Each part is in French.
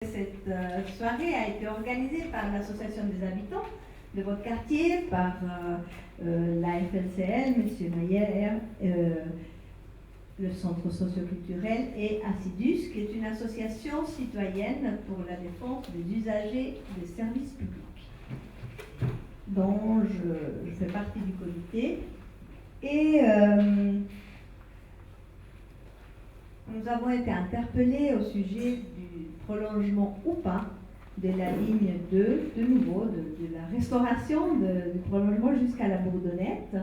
Cette soirée a été organisée par l'association des habitants de votre quartier, par la FLCL, M. Mayer, le Centre socioculturel et Assidus, qui est une association citoyenne pour la défense des usagers des services publics, dont je fais partie du comité. Et nous avons été interpellés au sujet du prolongement ou pas de la ligne 2, de nouveau, de la restauration du prolongement jusqu'à la Bourdonnette.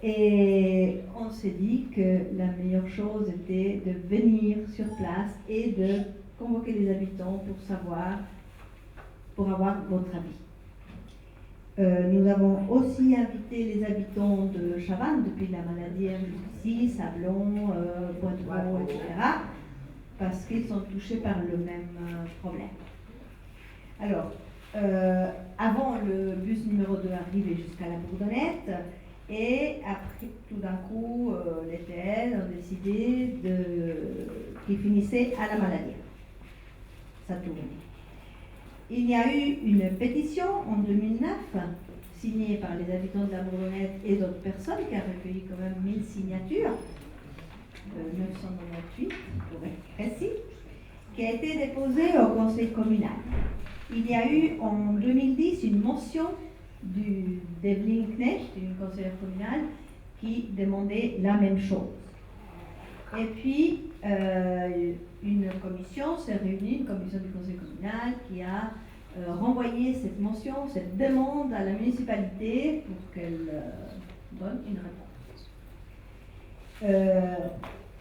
Et on s'est dit que la meilleure chose était de venir sur place et de convoquer les habitants pour avoir votre avis. Nous avons aussi invité les habitants de Chavannes, depuis la Maladière jusqu'ici, Sablon, Poitevaux, etc., parce qu'ils sont touchés par le même problème. Alors, avant, le bus numéro 2 arrivait jusqu'à la Bourdonnette, et après, tout d'un coup, les TL ont décidé qu'il finissait à la Maladière. Ça tournait. Il y a eu une pétition en 2009, signée par les habitants de la Bourdonnette et d'autres personnes, qui a recueilli quand même 1000 signatures, 998 pour être précis, qui a été déposée au conseil communal. Il y a eu en 2010 une motion d'Evelyne Knecht, une conseillère communale, qui demandait la même chose. Et puis, une commission s'est réunie, une commission du conseil communal, qui a renvoyé cette motion, cette demande à la municipalité pour qu'elle donne une réponse.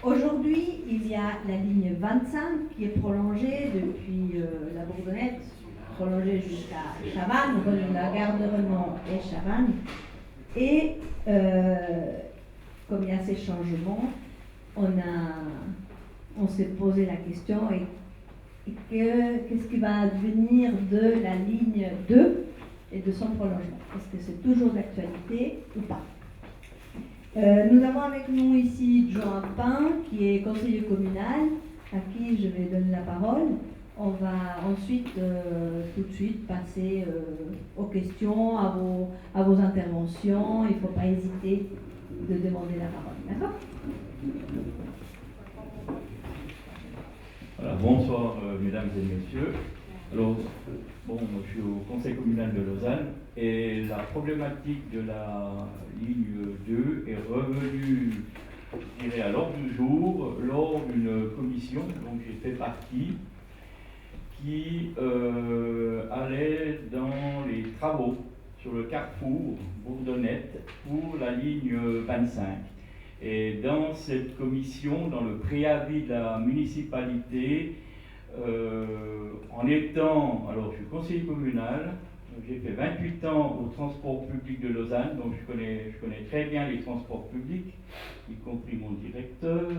Aujourd'hui, il y a la ligne 25 qui est prolongée depuis la Bourdonnette, prolongée jusqu'à Chavannes, la gare de Renan et Chavannes. Et comme il y a ces changements, on s'est posé la question qu'est-ce qui va advenir de la ligne 2 et de son prolongement? Est-ce que c'est toujours d'actualité ou pas? Nous avons avec nous ici Jean Pin, qui est conseiller communal, à qui je vais donner la parole. On va ensuite, tout de suite, passer aux questions, à vos interventions. Il ne faut pas hésiter de demander la parole. D'accord? Voilà, bonsoir mesdames et messieurs. Alors, je suis au conseil communal de Lausanne et la problématique de la ligne 2 est revenue, je dirais, à l'ordre du jour lors d'une commission dont j'ai fait partie qui allait dans les travaux sur le carrefour Bourdonnette pour la ligne 25. Et dans cette commission, dans le préavis de la municipalité, en étant, alors je suis conseiller communal, j'ai fait 28 ans au transport public de Lausanne, donc je connais très bien les transports publics, y compris mon directeur,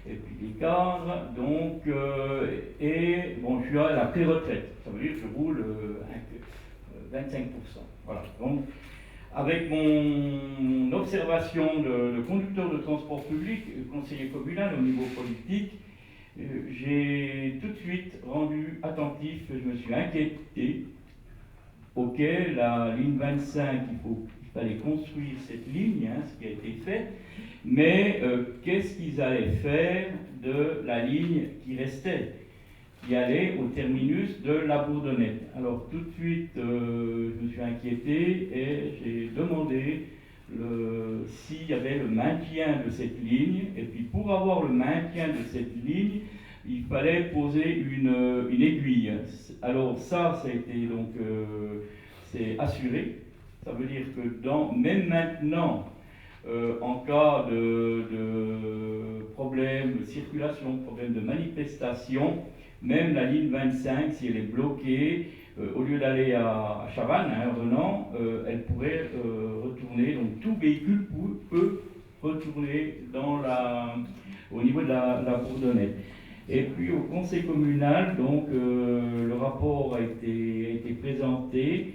et puis les cadres, donc, je suis à la pré-retraite, ça veut dire que je roule 25%. Voilà, donc, avec mon observation de conducteur de transport public, conseiller communal au niveau politique, j'ai tout de suite rendu attentif, je me suis inquiété. Ok, la ligne 25, il fallait construire cette ligne, ce qui a été fait, mais qu'est-ce qu'ils allaient faire de la ligne qui restait, qui allait au terminus de la Bourdonnette? Alors tout de suite, je me suis inquiété et j'ai demandé s'il y avait le maintien de cette ligne. Et puis pour avoir le maintien de cette ligne, il fallait poser une aiguille. Alors ça a été donc c'est assuré. Ça veut dire que même maintenant, en cas de problème de circulation, problème de manifestation, même la ligne 25, si elle est bloquée, au lieu d'aller à Chavannes, Renan, elle pourrait retourner. Donc tout véhicule peut retourner au niveau de la Bourdonnette. Et puis au conseil communal, donc le rapport a été présenté.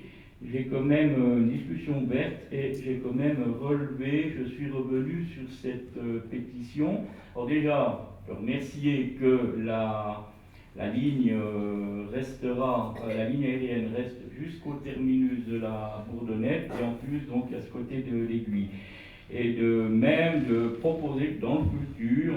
J'ai quand même une discussion ouverte et j'ai quand même relevé, je suis revenu sur cette pétition. Alors déjà, je remercier que La ligne la ligne aérienne reste jusqu'au terminus de la Bourdonnette et en plus donc à ce côté de l'Aiguille. Et de proposer que dans le futur,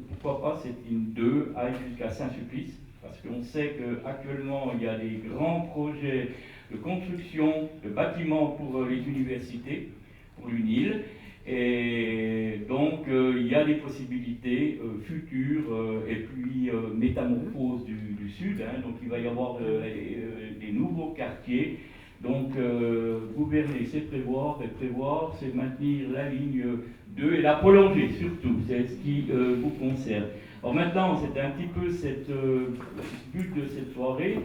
pourquoi pas cette ligne 2 aille jusqu'à Saint-Sulpice, parce qu'on sait qu'actuellement il y a des grands projets de construction de bâtiments pour les universités, pour l'UNIL, et donc il y a des possibilités futures et puis métamorphose du Sud, hein, donc il va y avoir des nouveaux quartiers. Donc, gouverner, c'est prévoir, et prévoir, c'est maintenir la ligne 2 et la prolonger surtout, c'est ce qui vous concerne. Alors maintenant, c'est un petit peu le but de cette soirée,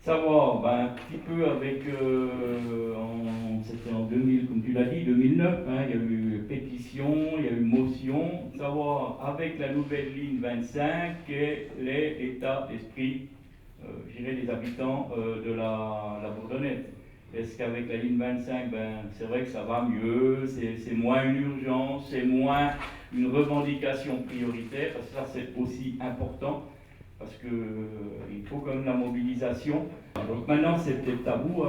savoir un petit peu avec, c'était en 2000, comme tu l'as dit, 2009, hein, il y a eu pétition, il y a eu motion, savoir avec la nouvelle ligne 25 quel est l'état d'esprit des habitants de la Bourdonnette. Est-ce qu'avec la ligne 25, c'est vrai que ça va mieux, c'est moins une urgence, c'est moins une revendication prioritaire, parce que ça c'est aussi important, parce qu'il faut quand même la mobilisation. Donc maintenant c'est peut-être à vous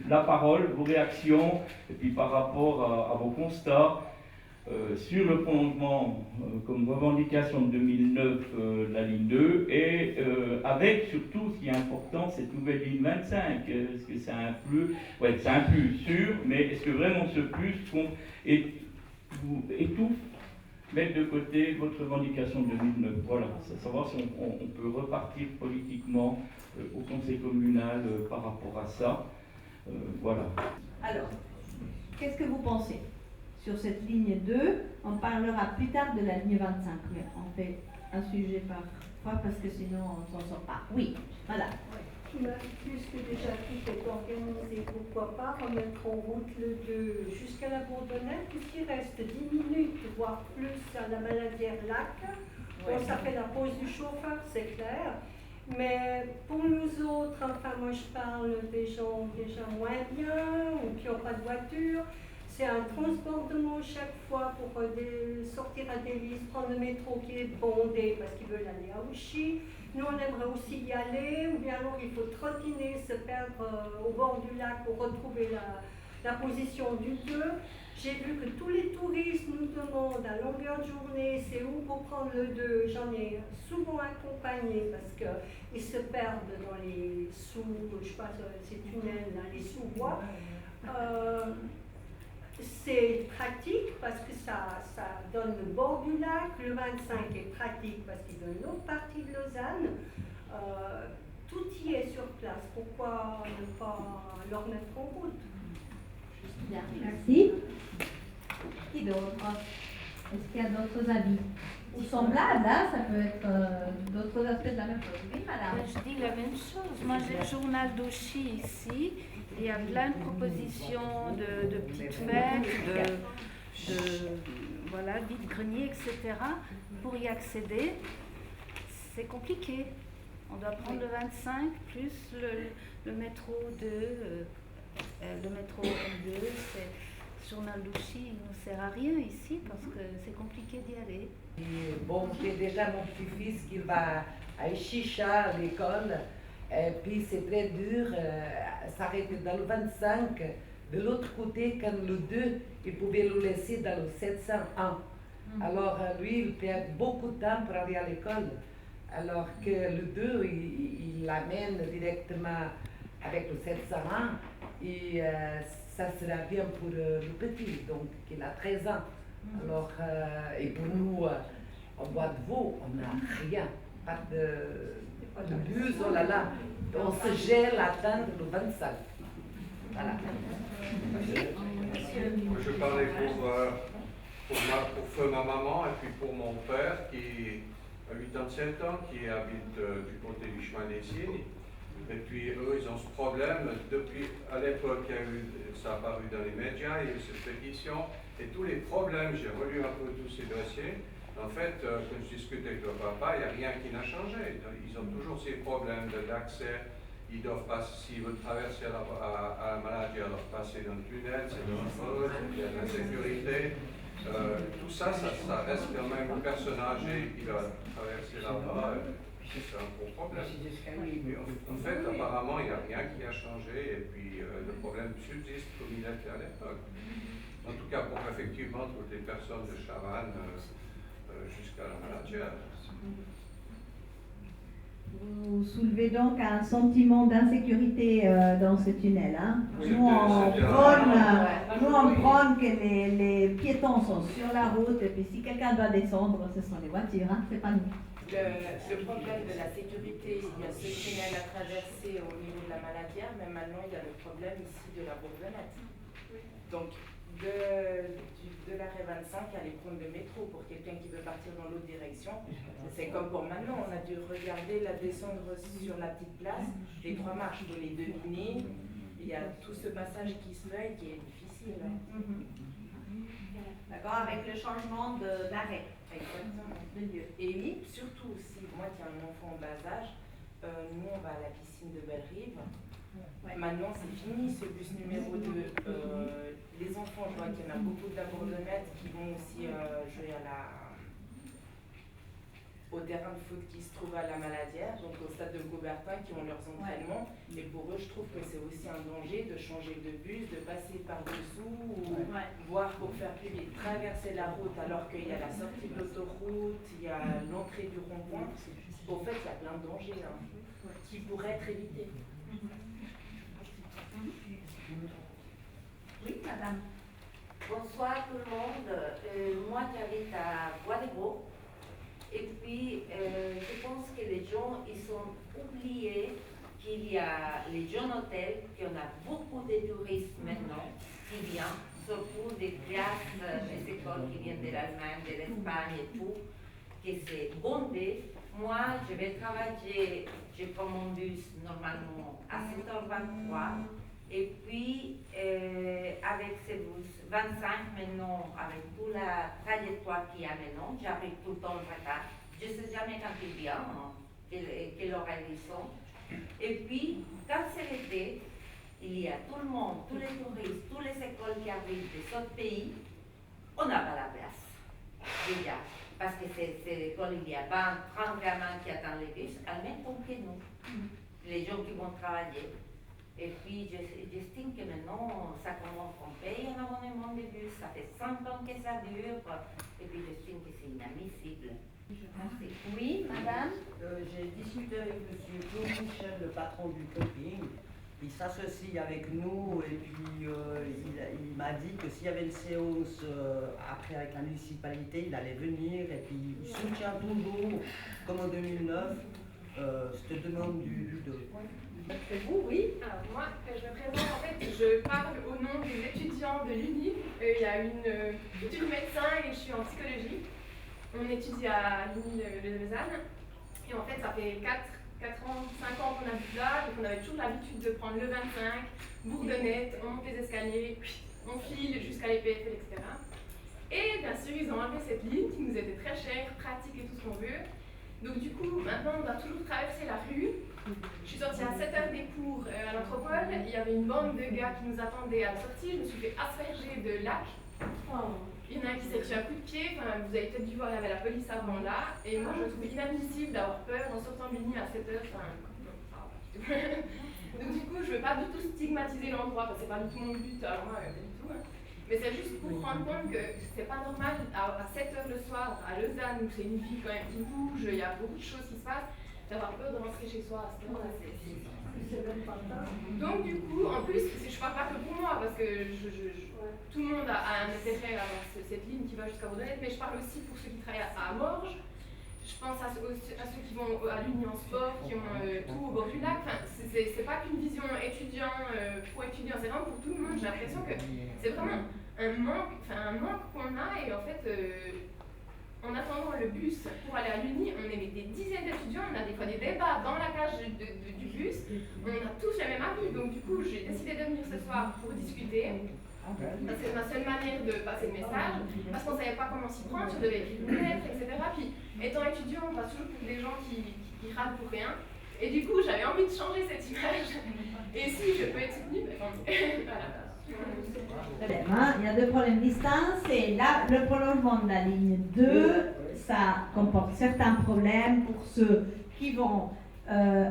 la parole, vos réactions, et puis par rapport à vos constats, sur le prolongement comme revendication de 2009 de la ligne 2 et avec surtout ce qui est important, cette nouvelle ligne 25. Est-ce que c'est un plus, ouais, c'est un plus sûr, mais est-ce que vraiment ce plus étouffe, mettre de côté votre revendication de 2009? Voilà, savoir si on peut repartir politiquement au conseil communal par rapport à ça. Voilà. Alors, qu'est-ce que vous pensez sur cette ligne 2? On parlera plus tard de la ligne 25, mais on fait un sujet par fois parce que sinon on ne s'en sort pas. Oui, voilà. Puisque déjà tout est organisé, pourquoi pas remettre en route le 2 jusqu'à la Bourdonnette, puisqu'il reste 10 minutes, voire plus, à la Maladière-Lac. Bon, ça fait la pause du chauffeur, c'est clair. Mais pour nous autres, enfin moi je parle des gens déjà moins bien ou qui n'ont pas de voiture. C'est un transbordement chaque fois pour sortir à Délice, prendre le métro qui est bondé parce qu'ils veulent aller à Ouchy. Nous, on aimerait aussi y aller, ou bien alors il faut trottiner, se perdre au bord du lac pour retrouver la position du 2. J'ai vu que tous les touristes nous demandent à longueur de journée, c'est où pour prendre le 2. J'en ai souvent accompagné parce qu'ils se perdent dans les je sais pas, ces tunnels, là, les sous-bois. C'est pratique parce que ça donne le bord du lac. Le 25 est pratique parce qu'il donne l'autre partie de Lausanne. Tout y est sur place. Pourquoi ne pas le remettre en route? Bien, merci. Qui d'autre? Est-ce qu'il y a d'autres avis? Ou semblables, hein? Ça peut être d'autres aspects de la même chose. Oui, madame. Je dis la même chose. Moi, j'ai le journal d'Auchy ici. Il y a plein de propositions de petites fêtes, voilà, vide-grenier, etc. Pour y accéder, c'est compliqué. On doit prendre le 25 plus le métro 2, le métro M2. Le journal d'Auchy ne nous sert à rien ici parce que c'est compliqué d'y aller. Et bon, j'ai déjà mon petit-fils qui va à Chicha à l'école. Et puis c'est très dur, s'arrêter dans le 25, de l'autre côté, quand le 2, il pouvait le laisser dans le 701. Alors lui, il perd beaucoup de temps pour aller à l'école, alors que le 2, il l'amène directement avec le 701, et ça sera bien pour le petit, donc il a 13 ans. Alors, et pour nous, en Bois de Vaud, on n'a rien, pas de bus, oh là là, on se gèle à attendre le 25. Voilà. Je parlais pour feu ma maman et puis pour mon père qui a 87 ans, qui habite du côté du chemin des Cygnes. Et puis eux, ils ont ce problème. Depuis, à l'époque, ça a apparu dans les médias, il y a eu cette pétition. Et tous les problèmes, j'ai relu un peu tous ces dossiers. En fait, quand je discute avec le papa, il n'y a rien qui n'a changé. Ils ont toujours ces problèmes d'accès. Ils doivent passer, s'ils veulent traverser à la maladie, ils doivent passer dans le tunnel, c'est dangereux, il y a de l'insécurité. Tout ça, ça reste quand même un personnage qui doit traverser là-bas. c'est ça un gros problème. Et en fait, apparemment, il n'y a rien qui a changé et puis le problème subsiste comme il était à l'époque. En tout cas, pour effectivement toutes les personnes de Chavannes jusqu'à la Maladière. Vous soulevez donc un sentiment d'insécurité dans ce tunnel. Hein. Nous, on prône que les piétons sont sur la route et puis si quelqu'un doit descendre, ce sont les voitures, hein, c'est pas nous. Le problème de la sécurité, il y a ce tunnel à traverser au niveau de la Maladière, mais maintenant il y a le problème ici de la Bourdonnette. Donc, de l'arrêt 25 à les prendre de métro pour quelqu'un qui veut partir dans l'autre direction. C'est comme pour maintenant, on a dû regarder la descendre sur la petite place, les 3 marches, pour les deviner. Il y a tout ce passage qui se fait et qui est difficile. D'accord, avec le changement d'arrêt. Exactement. De lieu. Et oui, surtout aussi, moi qui ai un enfant en bas âge, nous on va à la piscine de Belle-Rive. Ouais. Maintenant c'est fini ce bus numéro 2. Les enfants, je vois qu'il y en a beaucoup de la Bourdonnette qui vont aussi jouer au terrain de foot qui se trouve à la Maladière, donc au stade de Gaubertin, qui ont leurs entraînements. Ouais. Et pour eux, je trouve que c'est aussi un danger de changer de bus, de passer par-dessous, ou voire pour faire plus vite, traverser la route alors qu'il y a la sortie de l'autoroute, il y a l'entrée du rond-point. Au fait, il y a plein de dangers qui pourraient être évités. Oui, madame. Bonsoir tout le monde. Moi qui habite à Bois-de-Vaux. Et puis, je pense que les gens, ils ont oublié qu'il y a les jeunes hôtels, qu'il y en a beaucoup de touristes maintenant qui viennent, surtout des classes, des écoles qui viennent de l'Allemagne, de l'Espagne et tout, que c'est bondé. Moi, je vais travailler, je prends mon bus normalement à 7h23. Et puis, avec ces bus 25 maintenant, avec toute la trajectoire qu'il y a maintenant, j'arrive tout le temps en retard. Je ne sais jamais quand il vient, quelle horaire ils sont. Et puis, quand c'est l'été, il y a tout le monde, tous les touristes, toutes les écoles qui arrivent des autres pays, on n'a pas la place, déjà. Parce que c'est l'école, il y a 20, 30 gamins qui attendent les bus, même pour que nous, les gens qui vont travailler. Et puis, j'estime que maintenant, ça commence qu'on paye un abonnement de bus, ça fait 5 ans que ça dure, et puis j'estime que c'est inadmissible. Merci. Oui, madame. J'ai discuté avec M. Claude Michel, le patron du camping. Il s'associe avec nous et puis il m'a dit que s'il y avait une séance après avec la municipalité, il allait venir et puis il soutient toujours, comme en 2009, cette demande du 2. C'est vous, oui. Alors moi, je me présente, en fait, je parle au nom des étudiants de l'UNI. Il y a une étude médecin et je suis en psychologie. On étudie à l'UNI de Lausanne. Et en fait, ça fait 4 ans, 5 ans qu'on habite là, donc on avait toujours l'habitude de prendre le 25, Bourdonnette, on monte les escaliers, on file jusqu'à l'EPFL, etc. Et bien sûr, ils ont enlevé cette ligne qui nous était très chère, pratique et tout ce qu'on veut. Donc du coup, maintenant, on doit toujours traverser la rue. Je suis sortie à 7h des cours à l'Anthropole. Il y avait une bande de gars qui nous attendaient à la sortie. Je me suis fait asperger de lac. Il y en a un qui s'est tué à coup de pied. Enfin, vous avez peut-être dû voir, il y avait la police avant là. Et moi, je trouve inadmissible d'avoir peur en sortant de l'Uni à 7h. Enfin, non, ça va pas. Donc du coup, je ne veux pas du tout stigmatiser l'endroit, parce que c'est pas du tout mon but. Alors moi, pas du tout. Mais c'est juste pour rendre compte que c'est pas normal à 7h le soir à Lausanne, où c'est une ville quand même qui bouge, il y a beaucoup de choses qui se passent, d'avoir peur de rentrer chez soi à ce moment-là. Donc du coup, en plus, je parle pas que pour moi, parce que tout le monde a un intérêt à avoir cette ligne qui va jusqu'à Bourdonnette, mais je parle aussi pour ceux qui travaillent à Morges. Je pense à ceux qui vont à l'Union Sport, qui ont tout au bord du lac. Enfin, c'est pas qu'une vision étudiant pour étudiants, c'est vraiment pour tout le monde. J'ai l'impression que c'est vraiment un manque qu'on a, et en fait, en attendant le bus pour aller à l'Uni, on est des dizaines d'étudiants, on a des fois des débats dans la cage du bus, on a tous le même avis. Donc du coup, j'ai décidé de venir ce soir pour discuter. C'est ma seule manière de passer le message, parce qu'on ne savait pas comment s'y prendre, si on devait écrire une lettre, etc. Puis, étant étudiant, on passe toujours pour des gens qui râlent pour rien. Et du coup, j'avais envie de changer cette image. Et si je peux être soutenue, voilà. Il y a deux problèmes distincts. C'est là le prolongement de la ligne 2, ça comporte certains problèmes pour ceux qui vont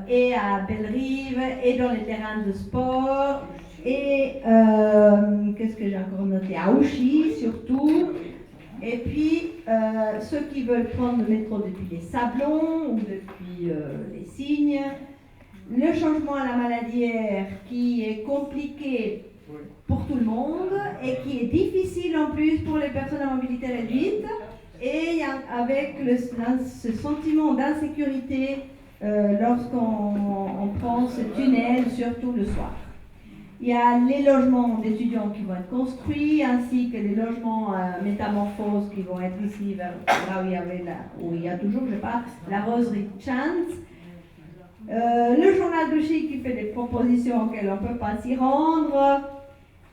et à Bellerive, et dans les terrains de sport, et qu'est-ce que j'ai encore noté, à Ouchy surtout. Et puis, ceux qui veulent prendre le métro depuis les Sablons ou depuis les Cygnes, le changement à la Maladière qui est compliqué pour tout le monde et qui est difficile en plus pour les personnes à mobilité réduite, et avec ce sentiment d'insécurité lorsqu'on prend ce tunnel, surtout le soir. Il y a les logements d'étudiants qui vont être construits, ainsi que les logements métamorphoses qui vont être ici, vers là où il y a toujours, je sais pas, la Roseraie Chance. Le journal de Chic qui fait des propositions auxquelles on ne peut pas s'y rendre.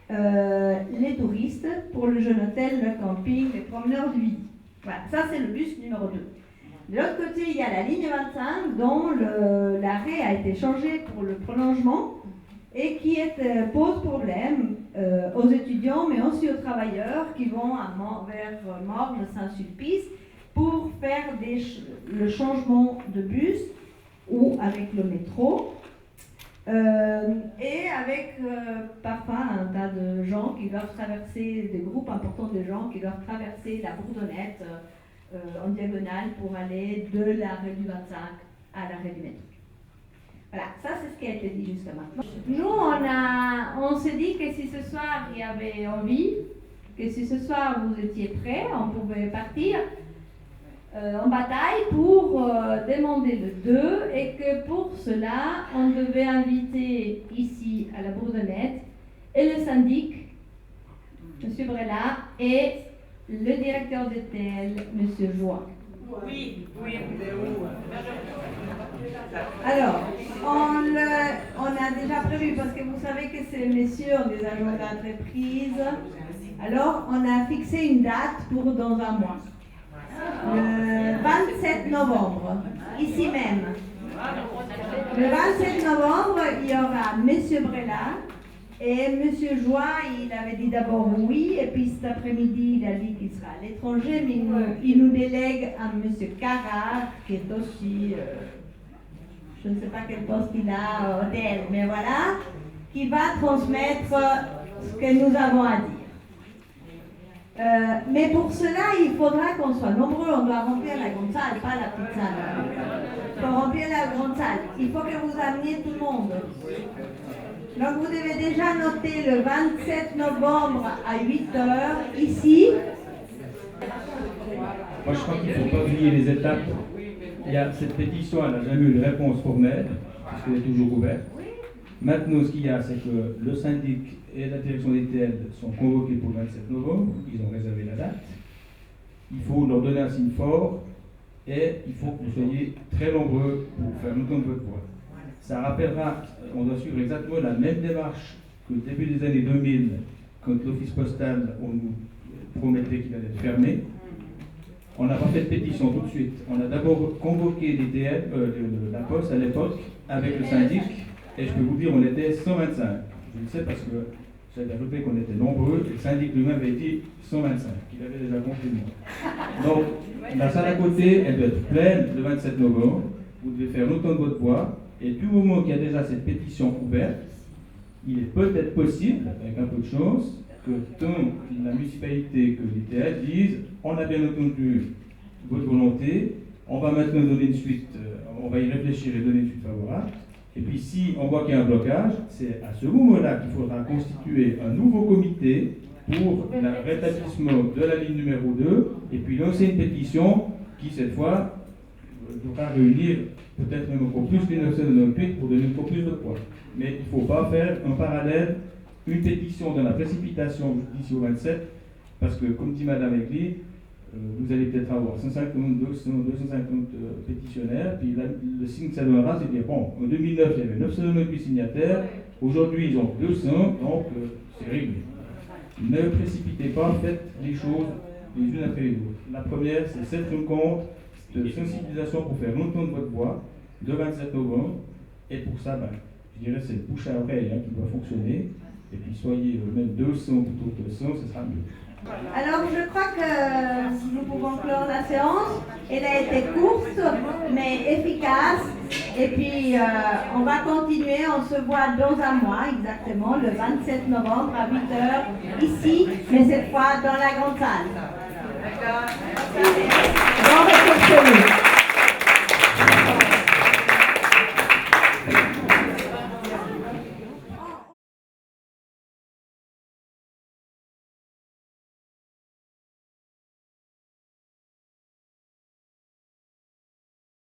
Les touristes pour le jeune hôtel, le camping, les promeneurs du midi. Voilà, ça c'est le bus numéro 2. De l'autre côté, il y a la ligne 25 dont l'arrêt a été changé pour le prolongement et qui pose problème aux étudiants mais aussi aux travailleurs qui vont vers Morges, Saint-Sulpice pour faire le changement de bus ou avec le métro. Et avec parfois un tas de gens qui doivent traverser, des groupes importants de gens qui doivent traverser la Bourdonnette en diagonale pour aller de l'arrêt du 25 à l'arrêt du métro. Voilà, ça c'est ce qui a été dit jusqu'à maintenant. Nous, on s'est dit que si ce soir il y avait envie, que si ce soir vous étiez prêts, on pouvait partir en bataille pour demander le 2 et que pour cela, on devait inviter ici à la Bourdonnette et le syndic, M. Brella, et le directeur d'ETL, M. Joie. Oui. Alors, on a déjà prévu, parce que vous savez que ces messieurs ont des agendas très prises, alors on a fixé une date pour dans un mois. Le 27 novembre, ici même. Le 27 novembre, il y aura M. Brella et M. Joie, il avait dit d'abord oui, et puis cet après-midi, il a dit qu'il sera à l'étranger, mais il nous délègue à M. Carrard, qui est aussi, je ne sais pas quel poste il a au DL, mais voilà, qui va transmettre ce que nous avons à dire. Mais pour cela, il faudra qu'on soit nombreux. On doit remplir la grande salle, pas la petite salle. Pour remplir la grande salle, il faut que vous ameniez tout le monde. Donc vous devez déjà noter le 27 novembre à 8h, ici. Moi, je crois qu'il ne faut pas oublier les étapes. Cette pétition, elle n'a jamais eu de réponse formelle, puisqu'elle est toujours ouverte. Maintenant, ce qu'il y a, c'est que le syndic et la direction des TL sont convoqués pour le 27 novembre. Ils ont réservé la date. Il faut leur donner un signe fort et il faut que vous soyez très nombreux pour faire entendre votre voix. Ça rappellera, on doit suivre exactement la même démarche qu'au début des années 2000, quand l'office postal, on nous promettait qu'il allait être fermé. On n'a pas fait de pétition tout de suite. On a d'abord convoqué les TL, la poste à l'époque avec le syndic. Et je peux vous dire, on était 125. Je le sais parce que j'avais ajouté qu'on était nombreux et le syndic lui-même avait dit 125, qu'il avait déjà confirmé. Donc, la salle à côté, elle doit être pleine le 27 novembre. Vous devez faire l'entendre votre voix. Et du moment qu'il y a déjà cette pétition ouverte, il est peut-être possible, avec un peu de chance, que tant la municipalité que l'ITL disent on a bien entendu votre volonté, on va maintenant donner une suite, on va y réfléchir et donner une suite favorable. Et puis si on voit qu'il y a un blocage, c'est à ce moment-là qu'il faudra constituer un nouveau comité pour le rétablissement de la ligne numéro 2 et puis lancer une pétition qui cette fois devra réunir peut-être même encore plus que 1998 pour donner encore plus de poids. Mais il ne faut pas faire en parallèle une pétition dans la précipitation d'ici au 27 parce que comme dit Madame Egli, vous allez peut-être avoir 150, 200, 250 pétitionnaires, puis le signe que ça donnera, c'est de dire, bon, en 2009, il y avait 998 signataires, aujourd'hui, ils ont 200, donc c'est réglé. Ne précipitez pas, faites les choses les unes après les autres. La première, c'est cette rencontre de sensibilisation pour faire entendre votre voix, le 27 novembre, et pour ça, je dirais, c'est le bouche à oreille qui doit fonctionner, et puis soyez même 200 plutôt que 100, ce sera mieux. Alors, je crois que nous pouvons clore la séance. Elle a été courte, mais efficace. Et puis, on va continuer. On se voit dans un mois, exactement, le 27 novembre à 8h, ici, mais cette fois dans la grande salle. Bon retour chez nous.